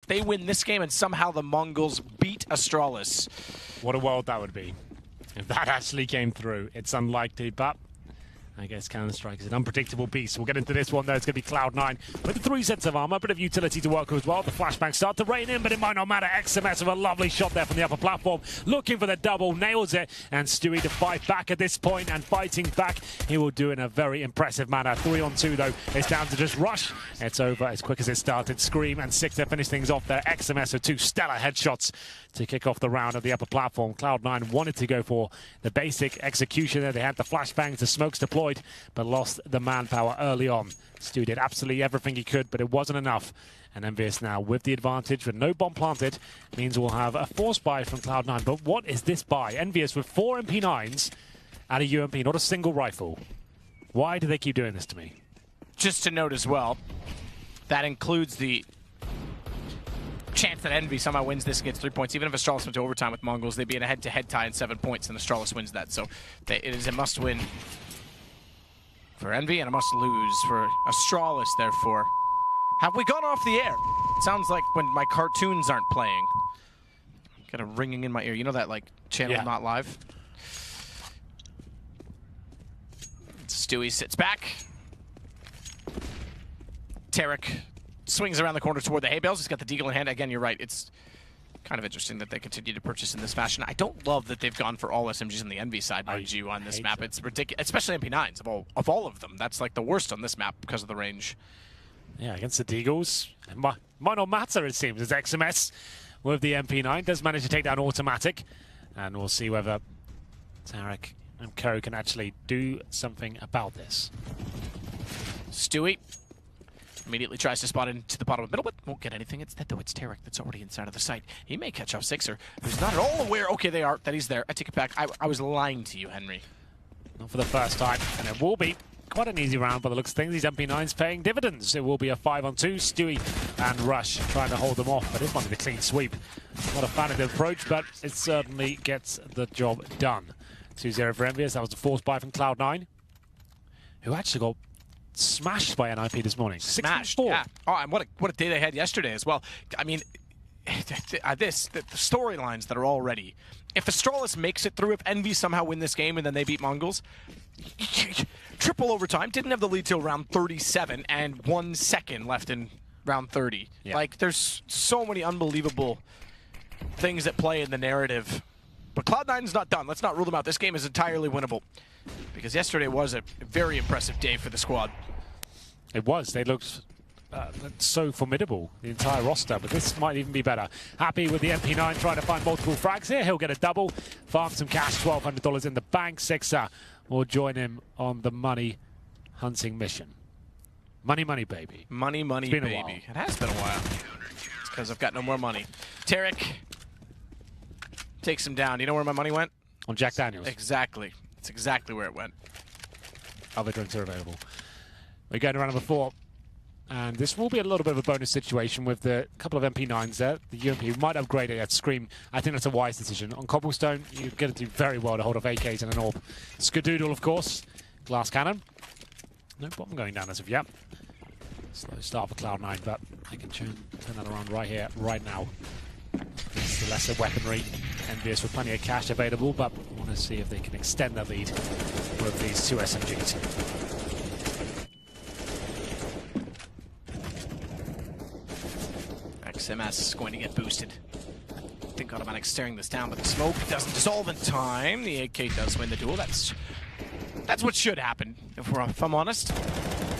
they win this game and somehow the Mongols beat Astralis. What a world that would be if that actually came through. It's unlikely, but I guess Counter-Strike is an unpredictable beast. We'll get into this one, though. It's going to be Cloud9 with the 3 sets of armor, a bit of utility to work with as well. The flashbangs start to rain in, but it might not matter. XMS with a lovely shot there from the upper platform, looking for the double, nails it, and Stewie to fight back at this point, and fighting back, he will do in a very impressive manner. 3 on 2, though. It's down to just rush. It's over as quick as it started. Scream and Six to finish things off there. XMS with 2 stellar headshots to kick off the round at the upper platform. Cloud9 wanted to go for the basic execution there. They had the flashbangs, the smokes deployed, but lost the manpower early on. Stu did absolutely everything he could, but it wasn't enough. And EnVyUs now with the advantage with no bomb planted means we'll have a forced buy from Cloud9. But what is this buy? EnVyUs with 4 MP9s and a UMP, not a single rifle. Why do they keep doing this to me? Just to note as well, that includes the chance that Envy somehow wins this and gets 3 points. Even if Astralis went to overtime with Mongols, they'd be in a head-to-head tie in 7 points, and Astralis wins that. So it is a must-win for Envy and a must-lose for Astralis, therefore. Have we gone off the air? It sounds like when my cartoons aren't playing. Got a ringing in my ear. You know that, like, channel not live? Stewie sits back. Tarek swings around the corner toward the hay bales. He's got the deagle in hand. Again, you're right. It's kind of interesting that they continue to purchase in this fashion. I don't love that they've gone for all SMGs on the Envy side, mind you, on this map. It's ridiculous, especially MP9s of all of them. That's like the worst on this map because of the range. Yeah, against the Deagles, it might not matter, it seems, as XMS with the MP9 does manage to take down Automatic, and we'll see whether Tarek and Kerry can actually do something about this. Stewie immediately tries to spot into the bottom of the middle, but won't get anything. Instead, though, it's Tarek that's already inside of the site. He may catch off Sixer, who's not at all aware. Okay, they are, that he's there. I take it back. I was lying to you, Henry. Not for the first time, and it will be quite an easy round by the looks of things. These MP9s paying dividends. It will be a 5 on 2. Stewie and Rush trying to hold them off, but this might be the clean sweep. Not a fan of the approach, but it certainly gets the job done. 2-0 for EnVyUs. That was the forced buy from Cloud9, who actually got smashed by NIP this morning. Smashed, yeah. Oh, and what a day they had yesterday as well. I mean, the storylines that are already. If Astralis makes it through, if Envy somehow win this game and then they beat Mongols, triple overtime, didn't have the lead till round 37 and 1 second left in round 30. Yeah. Like, there's so many unbelievable things at play in the narrative. But Cloud9's not done. Let's not rule them out. This game is entirely winnable. Because yesterday was a very impressive day for the squad. It was. They looked so formidable, the entire roster, but this might even be better. Happy with the MP9 trying to find multiple frags here. He'll get a double, farm some cash, $1,200 in the bank. Sixer will join him on the money hunting mission. Money, money, baby. Money, money, baby. It has been a while. It's because I've got no more money. Tarek takes him down. You know where my money went? On Jack Daniels. Exactly. It's exactly where it went. Other drinks are available. We're going to round number 4. And this will be a little bit of a bonus situation with the couple of MP9s there. The UMP might upgrade it at Scream. I think that's a wise decision. On Cobblestone, you're going to do very well to hold off AKs and an AWP. Skadoodle, of course. Glass cannon. No problem going down as of yet. Slow start for Cloud9, but I can turn that around right here, right now. This is the lesser weaponry. EnVyUs with plenty of cash available, but I want to see if they can extend their lead with these 2 SMGs. XMS is going to get boosted. I think Automatic staring this down, but the smoke doesn't dissolve in time. The AK does win the duel. That's what should happen, if I'm honest.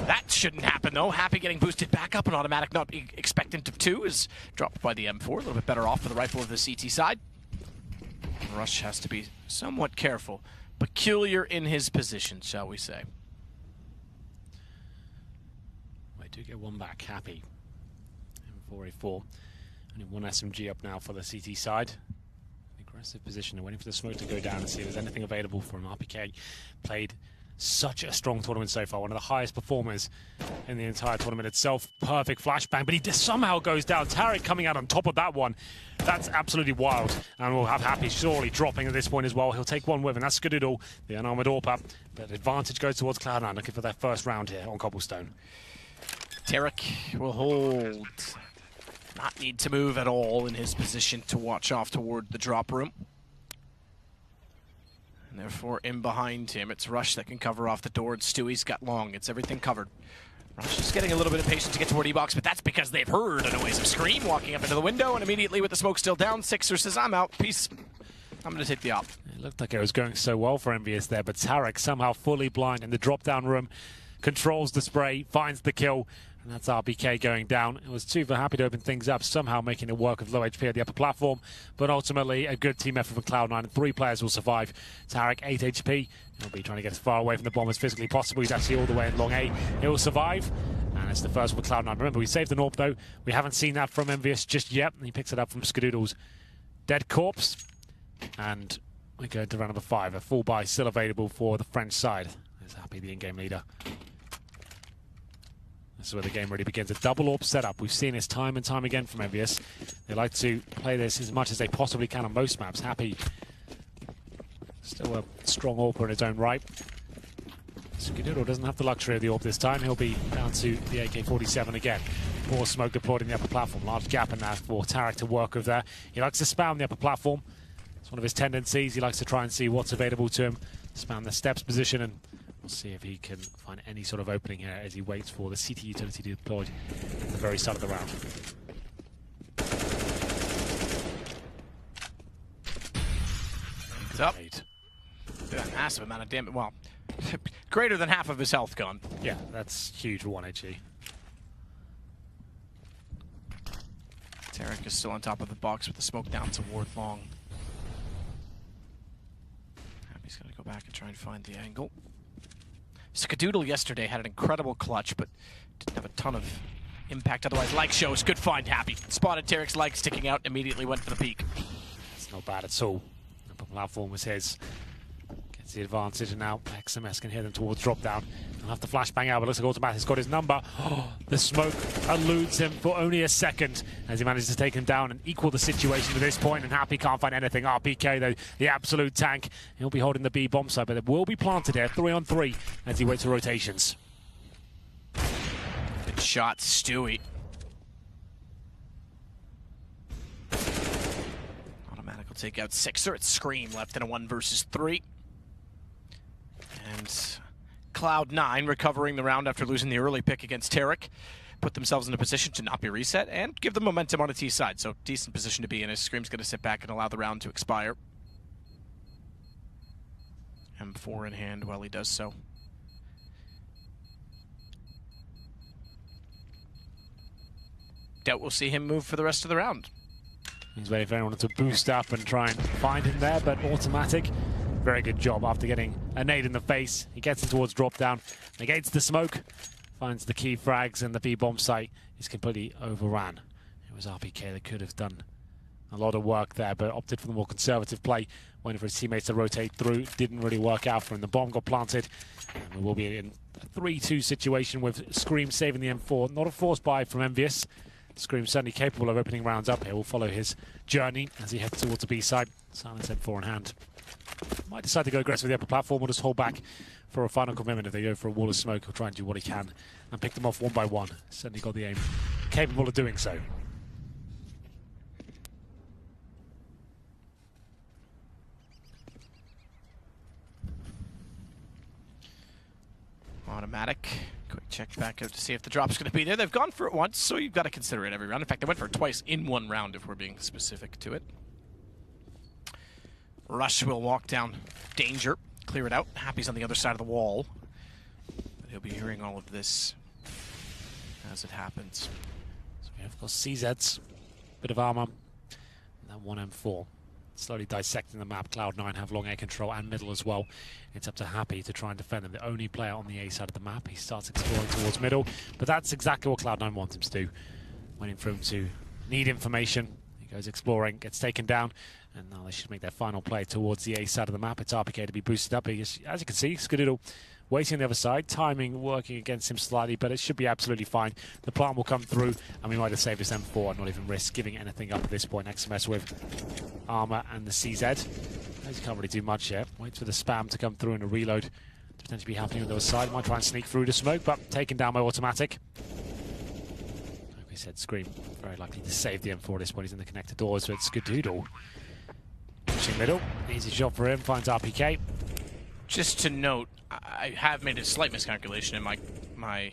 That shouldn't happen, though. Happy getting boosted back up, and Automatic not expectant of 2 is dropped by the M4. A little bit better off for the rifle of the CT side. Rush has to be somewhat careful. Peculiar in his position, shall we say. We do get one back. Happy. M4A4. Only 1 SMG up now for the CT side. Aggressive position. They're waiting for the smoke to go down and see if there's anything available for him. RPK played such a strong tournament so far. One of the highest performers in the entire tournament itself. Perfect flashbang, but he just somehow goes down. Tarek coming out on top of that one. That's absolutely wild. And we'll have Happy surely dropping at this point as well. He'll take one with him. That's Skadoodle, the unarmored AWP. But advantage goes towards Cloud9, looking for their first round here on Cobblestone. Tarek will hold not need to move at all in his position to watch off toward the drop room. And therefore, in behind him, it's Rush that can cover off the door, and Stewie's got long. It's everything covered. Rush is getting a little bit impatient to get toward E-Box, but that's because they've heard a noise of Scream walking up into the window, and immediately with the smoke still down, Sixer says, I'm out, peace. I'm going to take the op. It looked like it was going so well for EnVyUs there, but Tarek somehow fully blind in the drop-down room, controls the spray, finds the kill, and that's RPK going down. It was Tuva happy to open things up, somehow making it work with low HP at the upper platform, but ultimately a good team effort from Cloud9, and 3 players will survive. Tarek, 8 HP. He'll be trying to get as far away from the bomb as physically possible. He's actually all the way in long A. He'll survive, and it's the first for Cloud9. Remember, we saved the AWP though. We haven't seen that from EnVyUs just yet. He picks it up from Skadoodle's dead corpse, and we go to round number 5. A full buy still available for the French side. There's Happy, the in-game leader. This is where the game really begins. A double AWP setup. We've seen this time and time again from EnVyUs. They like to play this as much as they possibly can on most maps. Happy, still a strong AWPer in his own right. Skadoodle doesn't have the luxury of the AWP this time. He'll be down to the AK-47 again. More smoke deployed in the upper platform. Large gap in that for Tarek to work with there. He likes to spam the upper platform. It's one of his tendencies. He likes to try and see what's available to him. Spam the steps position, and we'll see if he can find any sort of opening here as he waits for the CT utility to be deployed at the very start of the round. It's up. A massive amount of damage. Well, greater than half of his health gone. Yeah, that's huge for 1 HE. Tarek is still on top of the box with the smoke down toward long. Happy's going to go back and try and find the angle. Skadoodle yesterday had an incredible clutch, but didn't have a ton of impact. Otherwise, like shows, good find, Happy. Spotted Tarek's leg sticking out, immediately went for the peak. It's not bad at all. The platform was his. Gets the advantage, and now XMS can hear them towards drop down. He'll have to flashbang out, but looks like Automatic's got his number. Oh, the smoke eludes him for only a second as he manages to take him down and equal the situation to this point, and Happy can't find anything. RPK, though, the absolute tank. He'll be holding the B bomb site, but it will be planted here, 3-on-3, as he waits for rotations. Good shot, Stewie. Automatic will take out Sixer. It's Scream left in a 1 versus 3. And Cloud9 recovering the round after losing the early pick against Tarek. Put themselves in a position to not be reset and give them momentum on a T side. So decent position to be in as Scream's going to sit back and allow the round to expire. M4 in hand while he does so. Doubt we'll see him move for the rest of the round. He's waiting for anyone to boost up and try and find him there, but Automatic, very good job after getting a nade in the face. He gets in towards drop down, negates the smoke, finds the key frags, and the B-bomb site is completely overran. It was RPK that could have done a lot of work there, but opted for the more conservative play, waiting for his teammates to rotate through. Didn't really work out for him. The bomb got planted, and we will be in a 3-2 situation with Scream saving the M4. Not a forced buy from EnVyUs. Scream certainly capable of opening rounds up here. We'll follow his journey as he heads towards the B side. Silence M4 in hand. Might decide to go aggressive with the upper platform or just hold back for a final commitment. If they go for a wall of smoke, he'll try and do what he can and pick them off one by one. Certainly got the aim capable of doing so. Automatic. Quick check back out to see if the drop's going to be there. They've gone for it once, so you've got to consider it every round. In fact, they went for it twice in one round, if we're being specific to it. Rush will walk down danger, clear it out. Happy's on the other side of the wall. But he'll be hearing all of this as it happens. So we have, of course, CZs, bit of armor, and that 1M4. Slowly dissecting the map. Cloud9 have long air control and middle as well. It's up to Happy to try and defend them. The only player on the A side of the map. He starts exploring towards middle, but that's exactly what Cloud9 wants him to do. Waiting for him to need information. He goes exploring, gets taken down, and now they should make their final play towards the A side of the map. It's RPK to be boosted up. As you can see, Skadoodle waiting on the other side, timing working against him slightly, but it should be absolutely fine. The plant will come through, and we might have saved this M4 and not even risk giving anything up at this point. XMS with armor and the CZ. He can't really do much yet. Waits for the spam to come through and a reload to potentially be happening on the other side. Might try and sneak through the smoke, but taken down by Automatic. said, Scream very likely to save the M4 at this point. He's in the connector doors, so it's Skadoodle. Pushing middle, easy shot for him, finds RPK. Just to note, I have made a slight miscalculation in my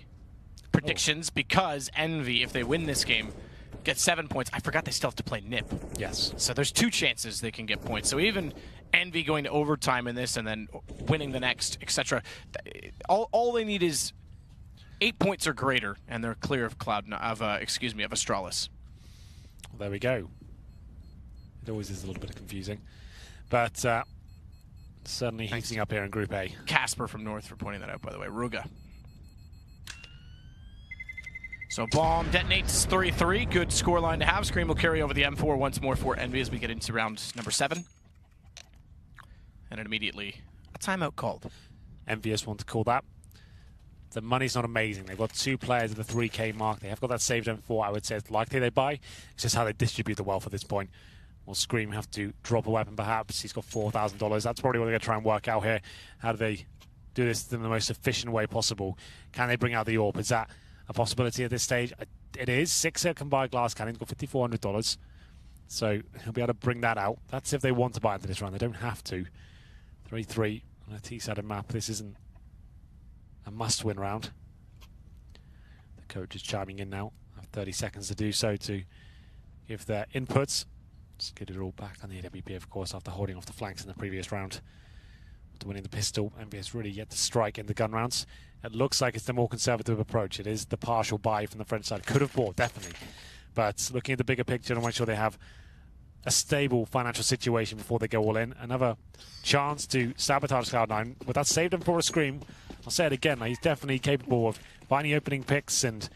predictions because EnVy, if they win this game, get 7 points. I forgot they still have to play NIP. Yes. So there's 2 chances they can get points. So even EnVy going to overtime in this and then winning the next, etc. All they need is 8 points or greater, and they're clear of Astralis. Well, there we go. It always is a little bit confusing, but certainly heating up here in Group A. Casper from North for pointing that out, by the way. Ruga. So bomb detonates 3-3. Good scoreline to have. Scream will carry over the M4 once more for EnVy as we get into round number 7. And then immediately a timeout called. EnVyUs want to call that. The money's not amazing. They've got 2 players at the 3K mark. They have got that saved M4. I would say it's likely they buy. It's just how they distribute the wealth at this point. Will Scream have to drop a weapon perhaps? He's got $4,000. That's probably what they're going to try and work out here. How do they do this in the most efficient way possible? Can they bring out the AWP? Is that a possibility at this stage? It is. 6 can buy a glass cannon. He's got $5,400. So he'll be able to bring that out. That's if they want to buy into this round. They don't have to. 3-3 on a T-sided map. This isn't a must-win round. The coach is chiming in now. I have 30 seconds to do so to give their inputs. Let's get it all back on the AWP, of course, after holding off the flanks in the previous round. After winning the pistol, EnVyUs really yet to strike in the gun rounds. It looks like it's the more conservative approach. It is the partial buy from the French side. Could have bought, definitely. But looking at the bigger picture and make sure they have a stable financial situation before they go all in. Another chance to sabotage Cloud9. With that saved him for a Scream. I'll say it again, he's definitely capable of finding opening picks, and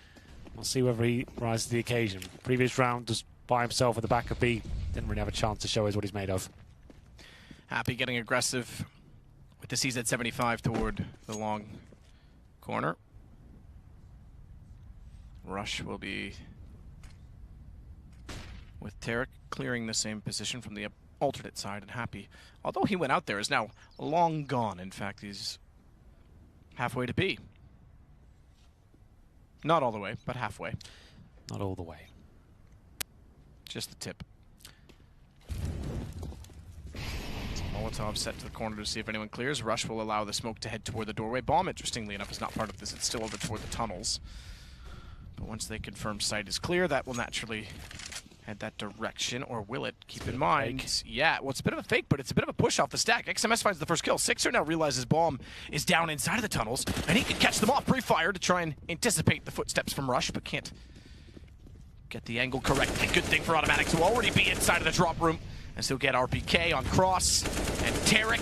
we'll see whether he rises to the occasion. Previous round, just by himself at the back of B. Didn't really have a chance to show us what he's made of. Happy getting aggressive with the CZ75 toward the long corner. Rush will be with Tarek clearing the same position from the alternate side, and Happy, although he went out there, is now long gone. In fact, he's halfway to B. Not all the way, but halfway. Not all the way. Just the tip. Molotov set to the corner to see if anyone clears. Rush will allow the smoke to head toward the doorway. Bomb, interestingly enough, is not part of this. It's still over toward the tunnels. But once they confirm sight is clear, that will naturally head that direction. Or will it? Keep in mind. Fake. Yeah, well, it's a bit of a fake, but it's a bit of a push off the stack. XMS finds the first kill. Sixer now realizes Bomb is down inside of the tunnels, and he can catch them off pre-fire to try and anticipate the footsteps from Rush, but can't get the angle correctly. Good thing for Automatic to already be inside of the drop room. And still get RPK on cross. And Tarek.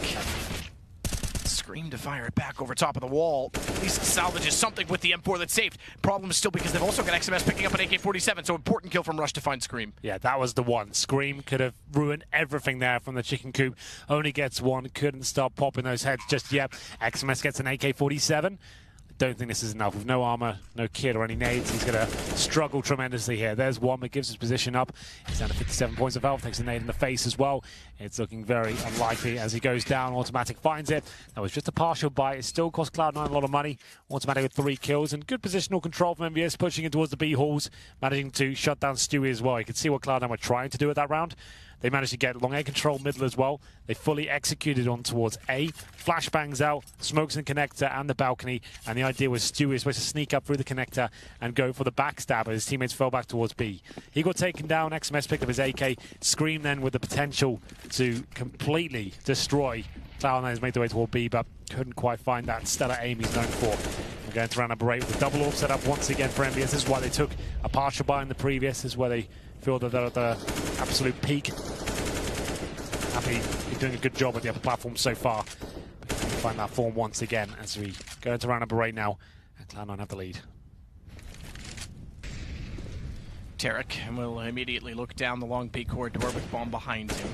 Scream to fire it back over top of the wall. At least salvages something with the M4 that's saved. Problem is still because they've also got XMS picking up an AK-47, so important kill from Rush to find Scream. Yeah, that was the one. Scream could have ruined everything there from the chicken coop. Only gets one, couldn't stop popping those heads just yet. XMS gets an AK-47. Don't think this is enough. With no armor, no kit or any nades, he's going to struggle tremendously here. There's one that gives his position up. He's down to 57 points of health, takes a nade in the face as well. It's looking very unlikely as he goes down. Automatic finds it. That was just a partial buy. It still cost Cloud9 a lot of money. Automatic with 3 kills and good positional control from EnVyUs, pushing in towards the B halls, managing to shut down Stewie as well. You can see what Cloud9 were trying to do at that round. They managed to get long air control middle as well. They fully executed on towards A. Flashbangs out, smokes in connector and the balcony. And the idea was Stewie was supposed to sneak up through the connector and go for the backstab, but his teammates fell back towards B. He got taken down. XMS picked up his AK. Scream then with the potential to completely destroy Cloud9 has made their way toward B, but couldn't quite find that stellar aim he's known for. We're going to round number 8 with the double AWP set up once again for EnVyUs. This is why they took a partial buy in the previous. This is where they feel that they're at the absolute peak. Happy been doing a good job at the upper platform so far. But can find that form once again as we go into round number 8 now, and Cloud9 have the lead. Tarek will immediately look down the long peak corridor with Bomb behind him.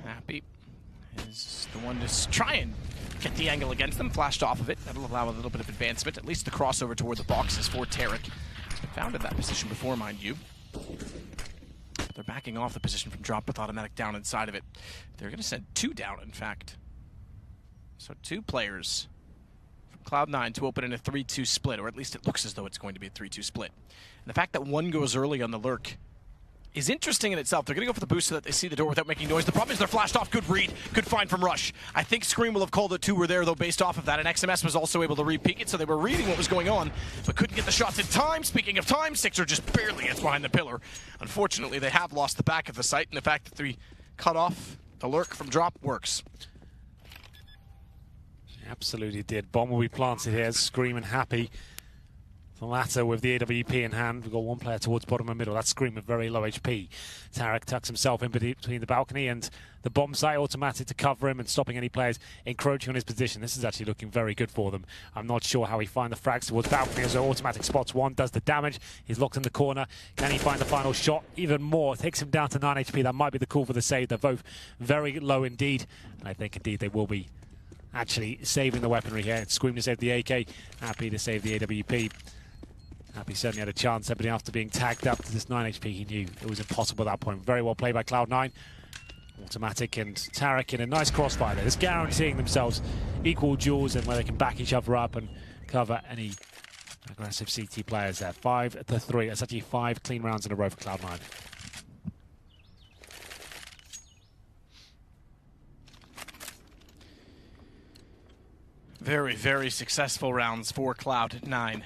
Happy is the one to try and get the angle against them. Flashed off of it. That'll allow a little bit of advancement. At least the crossover toward the boxes for Tarek. He's been found in that position before, mind you. They're backing off the position from drop with automatic down inside of it. They're going to send 2 down, in fact. So 2 players from Cloud9 to open in a 3-2 split, or at least it looks as though it's going to be a 3-2 split. And the fact that one goes early on the lurk is interesting in itself. They're going to go for the boost so that they see the door without making noise. The problem is they're flashed off. Good read. Good find from Rush. I think Scream will have called it 2 were there, though, based off of that. And XMS was also able to re-peek it, so they were reading what was going on, but couldn't get the shots in time. Speaking of time, Sixer just barely gets behind the pillar. Unfortunately, they have lost the back of the site, and the fact that they cut off the lurk from drop works. Absolutely did. Bomb will be planted here. Scream and Happy. The latter with the AWP in hand. We've got one player towards bottom and middle. That's Scream with very low HP. Tarek tucks himself in between the balcony and the bomb site, automatic to cover him and stopping any players encroaching on his position. This is actually looking very good for them. I'm not sure how he find the frags towards balcony as automatic spots one, does the damage. He's locked in the corner. Can he find the final shot? Even more. Takes him down to 9 HP. That might be the call for the save. They're both very low indeed. And I think indeed they will be actually saving the weaponry here. Scream to save the AK. Happy to save the AWP. Happy certainly had a chance there, but after being tagged up to this 9 HP, he knew it was impossible at that point. Very well played by Cloud9. Automatic and Tarek in a nice crossfire there. Just guaranteeing themselves equal duels and where they can back each other up and cover any aggressive CT players there. 5-3. That's actually 5 clean rounds in a row for Cloud9. Very, very successful rounds for Cloud9.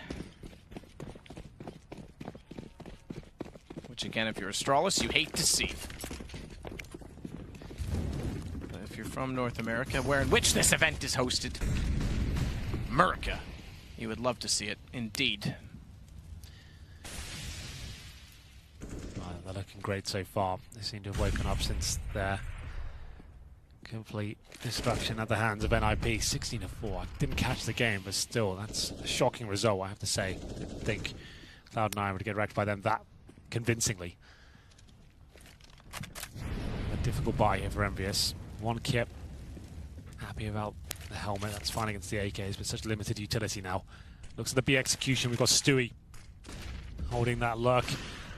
Which, again, if you're Astralis, you hate to see. But if you're from North America, where in which this event is hosted, America, you would love to see it, indeed. Well, they're looking great so far. They seem to have woken up since their complete destruction at the hands of NIP. 16-4. I didn't catch the game, but still, that's a shocking result, I have to say. I didn't think Cloud9 would get wrecked by them that convincingly. A difficult buy here for EnVyUs. One kip. Happy about the helmet. That's fine against the AKs, but such limited utility now. Looks at the B execution. We've got Stewie holding that lurk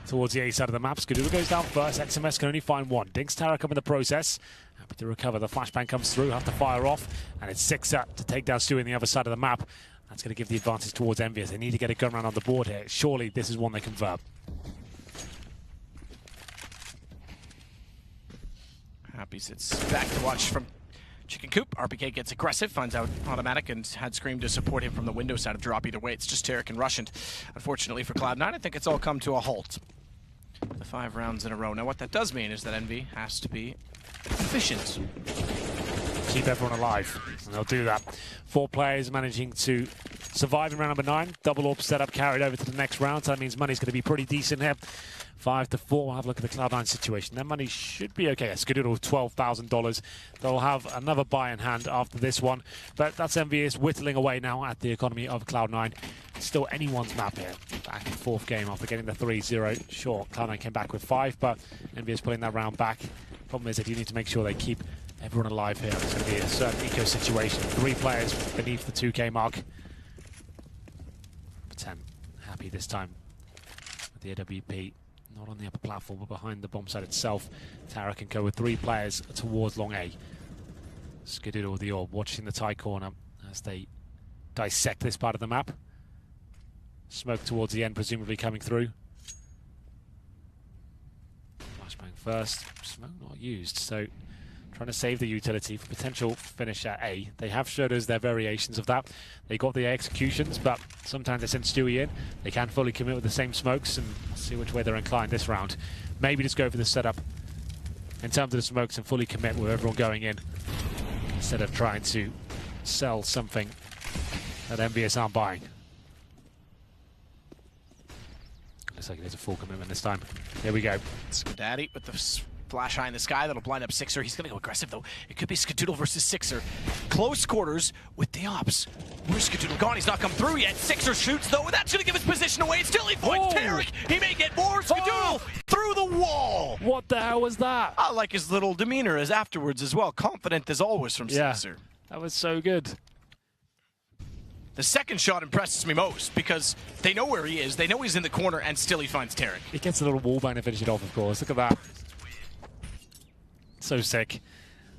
towards the A side of the map. Skadoodle goes down first. XMS can only find one. Dinks Tarek up in the process. Happy to recover. The flashbang comes through. Have to fire off. And it's Sixer to take down Stewie on the other side of the map. That's going to give the advantage towards EnVyUs. They need to get a gun round on the board here. Surely this is one they convert. Happy sits back to watch from Chicken Coop. RPK gets aggressive, finds out automatic, and had Scream to support him from the window side of drop. Either way, it's just Tarek and Rush, and unfortunately for Cloud9, I think it's all come to a halt. The 5 rounds in a row. Now, what that does mean is that Envy has to be efficient. Keep everyone alive, and they'll do that. 4 players managing to survive in round number 9. Double AWP setup carried over to the next round, so that means money's going to be pretty decent here. 5-4. We'll have a look at the Cloud9 situation. Their money should be okay. Skadoodle with $12,000. They'll have another buy in hand after this one. But that's EnVyUs whittling away now at the economy of Cloud9. It's still anyone's map here. Back in 4th game after getting the 3-0. Sure, Cloud9 came back with 5, but EnVyUs pulling that round back. Problem is that you need to make sure they keep everyone alive here. It's going to be a certain eco situation. 3 players beneath the 2K mark. 10. Happy this time with the AWP. Not on the upper platform, but behind the bomb site itself. Tarek can go with 3 players towards long A. Skadoodle with the orb, watching the tie corner as they dissect this part of the map. Smoke towards the end, presumably coming through. Flashbang first. Smoke not used, so trying to save the utility for potential finish at A. They have showed us their variations of that. They got the executions, but sometimes they send Stewie in. They can fully commit with the same smokes, and see which way they're inclined this round. Maybe just go for the setup in terms of the smokes and fully commit with everyone going in, instead of trying to sell something that EnVyUs aren't buying. Looks like it is a full commitment this time. Here we go. Skadaddy with the flash high in the sky. That'll blind up Sixer. He's going to go aggressive, though. It could be Skadoodle versus Sixer. Close quarters with the ops. Where's Skadoodle gone? He's not come through yet. Sixer shoots, though. That's going to give his position away. Still he points Tarek. He may get more. Skadoodle through the wall. What the hell was that? I like his little demeanor as afterwards as well. Confident as always from Sixer. That was so good. The second shot impresses me most because they know where he is, they know he's in the corner, and still he finds Tarek. He gets a little wallbang to finish it off, of course. Look at that. So sick.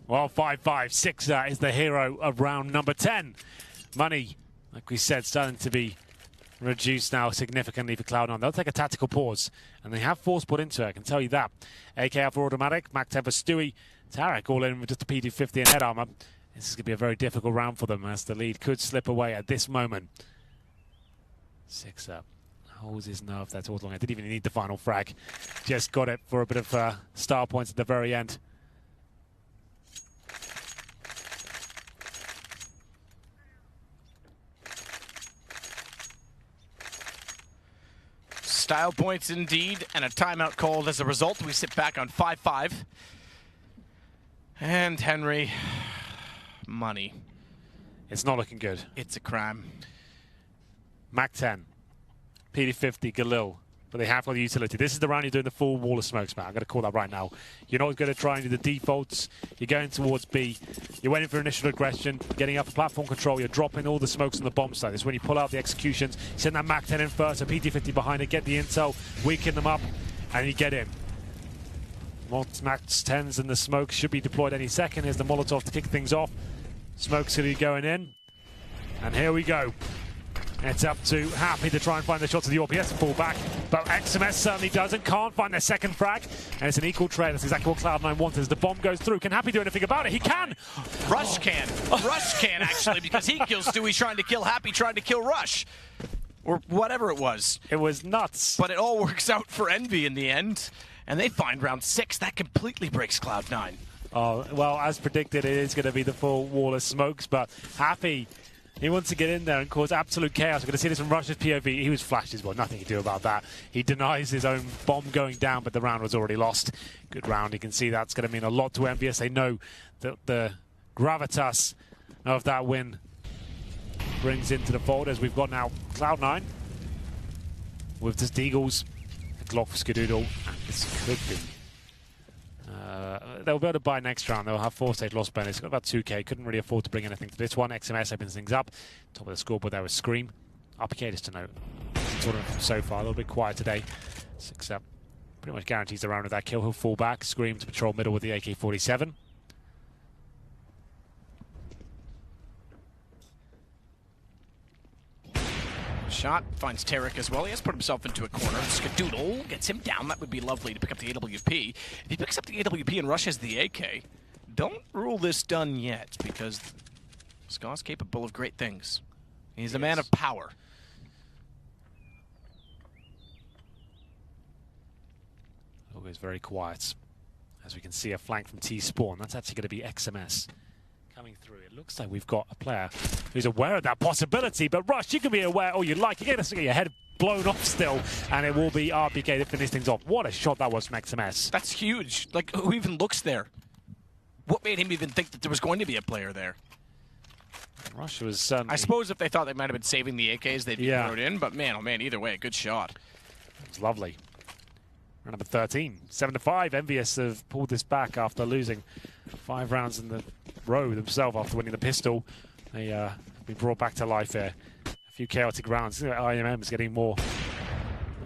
Well, 5-5-6 is the hero of round number 10. Money, like we said, starting to be reduced now significantly for Cloud9. They'll take a tactical pause, and they have force put into it, I can tell you that. AK out for automatic, Mac 10 for Stewie, Tarek all in with just a PD50 and head armor. This is going to be a very difficult round for them as the lead could slip away at this moment. 6 up. Holds his nerve there towards long. I didn't even need the final frag. Just got it for a bit of star points at the very end. Style points indeed, and a timeout called as a result. We sit back on 5-5. And Henry, money. It's not looking good. It's a crime. Mac 10, PD50, Galil, but they have got the utility. This is the round you're doing the full wall of smokes, man. I'm going to call that right now. You're not going to try and do the defaults. You're going towards B. You're waiting for initial aggression, getting up for platform control. You're dropping all the smokes on the bomb site. This is when you pull out the executions, send that Mac 10 in first, a PD50 behind it, get the intel, weaken them up, and you get in. Mac 10s and the smoke should be deployed any second. Here's the Molotov to kick things off. Smoke's going to be going in. And here we go. It's up to Happy to try and find the shots of the OPS to fall back, but XMS certainly doesn't. Can't find their second frag, and it's an equal trade. That's exactly what Cloud9 wanted. As the bomb goes through, can Happy do anything about it? He can! Rush can. Rush can, actually, because he kills Stewie trying to kill Happy, trying to kill Rush. Or whatever it was. It was nuts. But it all works out for Envy in the end, and they find round 6. That completely breaks Cloud9. Oh, well, as predicted, it is going to be the full wall of smokes, but Happy, he wants to get in there and cause absolute chaos. We're going to see this from Rush's POV. He was flashed as well. Nothing to do about that. He denies his own bomb going down, but the round was already lost. Good round. You can see that's going to mean a lot to EnVyUs. They know that the gravitas of that win brings into the fold, as we've got now Cloud9 with the Deagles, a Glock for Skadoodle, and this could be. They'll be able to buy next round. They'll have 4-stage loss bonus. Got about 2k. Couldn't really afford to bring anything to this one. XMS opens things up. Top of the scoreboard there was Scream. RPK just to note. Tournament from so far. A little bit quiet today. 6 up. Pretty much guarantees the round with that kill. He'll fall back. Scream to patrol middle with the AK-47. Shot finds Tarek as well. He has put himself into a corner. Skadoodle gets him down. That would be lovely to pick up the AWP. If he picks up the AWP and rushes the AK, don't rule this done yet, because Ska's capable of great things. He's a man of power. Always very quiet. As we can see, a flank from T-Spawn. That's actually going to be XMS coming through. It looks like we've got a player who's aware of that possibility, but Rush, you can be aware all you like. You get your head blown off still, and it will be RPK to finish things off. What a shot that was from XMS. That's huge. Like, who even looks there? What made him even think that there was going to be a player there? Rush was I suppose if they thought they might have been saving the AKs, they'd be thrown in, but man, oh man, either way, good shot. It was lovely. Round number 13, 7-5. EnVyUs have pulled this back after losing 5 rounds in the row themselves after winning the pistol. They been brought back to life here. A few chaotic rounds. IEM is getting more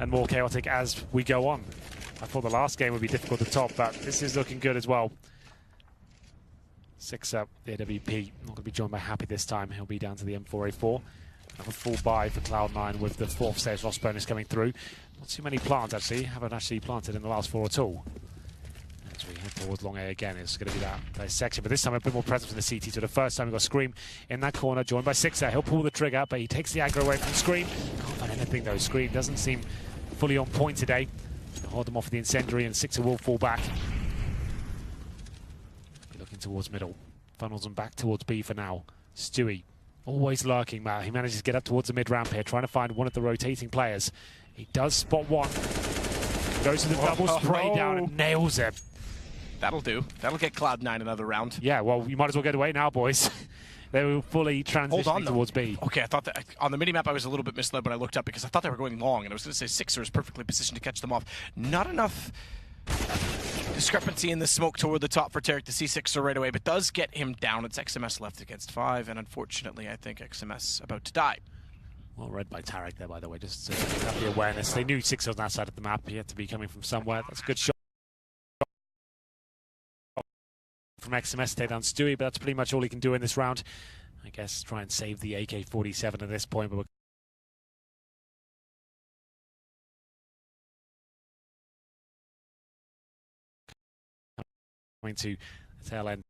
and more chaotic as we go on. I thought the last game would be difficult to top, but this is looking good as well. 6 up, the AWP. Not going to be joined by Happy this time. He'll be down to the M4A4. Another full buy for Cloud9 with the 4th stage loss bonus coming through. Not too many plants, actually. Haven't actually planted in the last 4 at all. As we head towards long A again, it's going to be that dissection. But this time a bit more presence in the CT. So the first time we've got Scream in that corner, joined by Sixer. He'll pull the trigger, but he takes the aggro away from Scream. Can't find anything, though. Scream doesn't seem fully on point today. He'll hold them off with the incendiary, and Sixer will fall back. Looking towards middle. Funnels them back towards B for now. Stewie. Always lurking, Matt. He manages to get up towards the mid-ramp here, trying to find one of the rotating players. He does spot one. Goes to the double spray down and nails him. That'll do. That'll get Cloud9 another round. Yeah, well, you might as well get away now, boys. They were fully transitioning towards B. Okay, I thought that on the minimap I was a little bit misled when I looked up, because I thought they were going long, and I was going to say Sixer is perfectly positioned to catch them off. Not enough discrepancy in the smoke toward the top for Tarek to see Sixer right away, but does get him down. It's XMS left against 5, and unfortunately, I think XMS about to die. Well read by Tarek there, by the way, just to have the awareness. They knew Sixer was on that side of the map. He had to be coming from somewhere. That's a good shot from XMS to take down Stewie, but that's pretty much all he can do in this round. I guess try and save the AK-47 at this point, but we're going to the tail end.